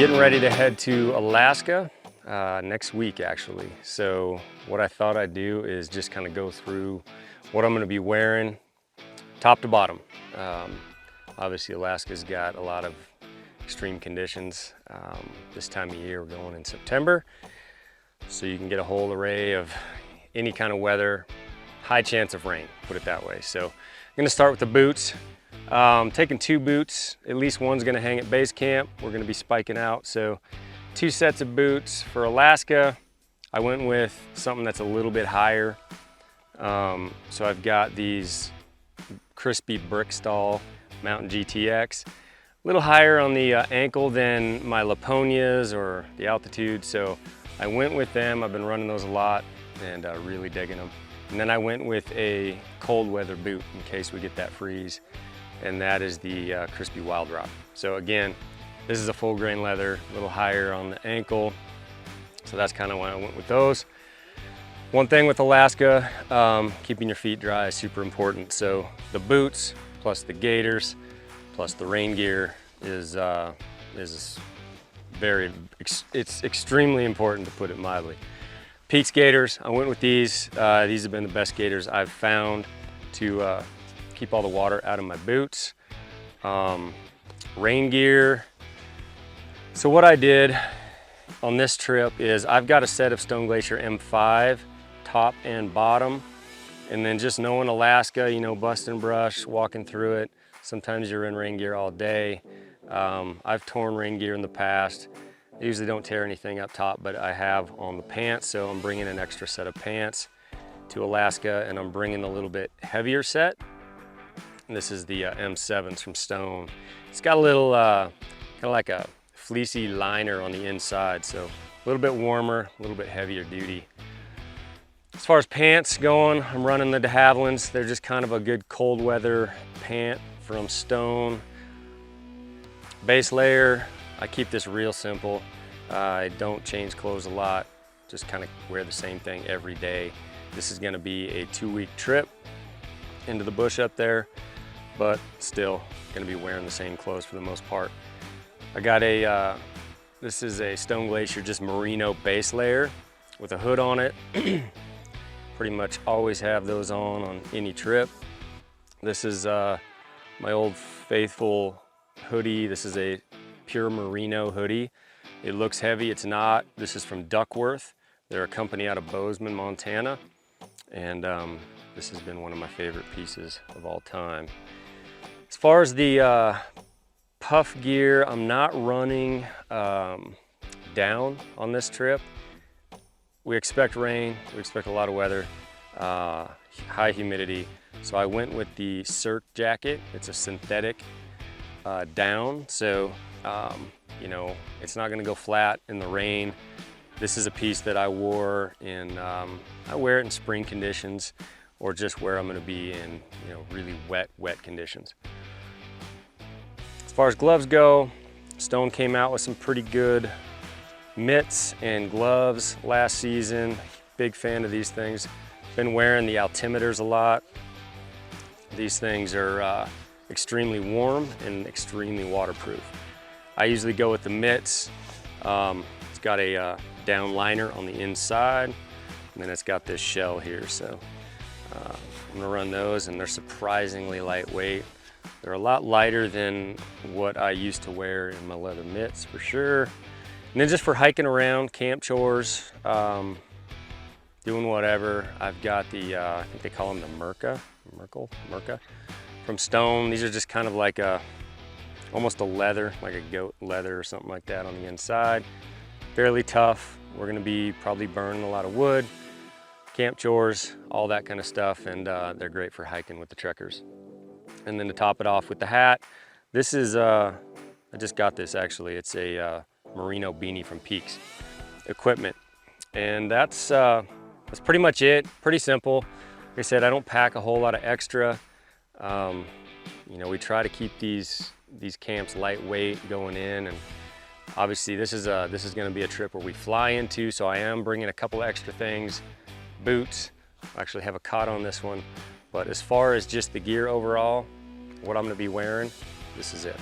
getting ready to head to Alaska next week, actually. So what I thought I'd do is just kind of go through what I'm going to be wearing top to bottom. Obviously Alaska's got a lot of extreme conditions this time of year. We're going in September, so you can get a whole array of any kind of weather, high chance of rain, put it that way. So I'm going to start with the boots. Taking 2 boots, at least one's going to hang at base camp. We're going to be spiking out, so 2 sets of boots. For Alaska, I went with something that's a little bit higher. So I've got these crispy Brickstall Mountain GTX, a little higher on the ankle than my Laponias or the Altitude, so I went with them. I've been running those a lot and really digging them. And then I went with a cold weather boot in case we get that freeze, and that is the Crispy Wild Rock. So again, this is a full grain leather, a little higher on the ankle, so that's kind of why I went with those. One thing with Alaska, keeping your feet dry is super important. So the boots plus the gaiters plus the rain gear is extremely important, to put it mildly. Pete's gaiters, I went with these. These have been the best gaiters I've found to keep all the water out of my boots. Rain gear. So what I did on this trip is I've got a set of Stone Glacier M5, top and bottom. And then just knowing Alaska, you know, busting brush, walking through it, sometimes you're in rain gear all day. I've torn rain gear in the past. I usually don't tear anything up top, but I have on the pants, so I'm bringing an extra set of pants to Alaska, and I'm bringing a little bit heavier set. And this is the M7s from Stone. It's got a little, kind of like a fleecy liner on the inside, so a little bit warmer, a little bit heavier duty. As far as pants going, I'm running the de Havillands. They're just kind of a good cold weather pant from Stone. Base layer, I keep this real simple. I don't change clothes a lot, just kind of wear the same thing every day. This is gonna be a 2-week trip into the bush up there, but still gonna be wearing the same clothes for the most part. I got a, this is a Stone Glacier just merino base layer with a hood on it. Pretty much always have those on any trip. This is my old faithful hoodie. This is a pure merino hoodie. It looks heavy, it's not. This is from Duckworth. They're a company out of Bozeman, Montana. And this has been one of my favorite pieces of all time. As far as the puff gear, I'm not running down on this trip. We expect rain, we expect a lot of weather, high humidity. So I went with the Cirque jacket. It's a synthetic down, so you know, it's not gonna go flat in the rain. This is a piece that I wore in, I wear it in spring conditions or just where I'm gonna be in, you know, really wet conditions. As far as gloves go, Stone came out with some pretty good mitts and gloves last season. Big fan of these things. Been wearing the altimeters a lot. These things are extremely warm and extremely waterproof. I usually go with the mitts. It's got a down liner on the inside, and then it's got this shell here. So I'm gonna run those, and they're surprisingly lightweight. They're a lot lighter than what I used to wear in my leather mitts for sure. And then just for hiking around, camp chores, doing whatever, I've got the, I think they call them the Merca from Stone. These are just kind of like almost a leather, like a goat leather or something like that on the inside. Fairly tough. We're gonna be probably burning a lot of wood, camp chores, all that kind of stuff, and they're great for hiking with the trekkers. And then to top it off with the hat, this is, I just got this actually. It's a merino beanie from Peaks Equipment. And that's pretty much it, pretty simple. Like I said, I don't pack a whole lot of extra. You know, we try to keep these camps lightweight going in, and obviously this is gonna be a trip where we fly into, so I am bringing a couple extra things. Boots, I actually have a cot on this one, but as far as just the gear overall, what I'm gonna be wearing, this is it.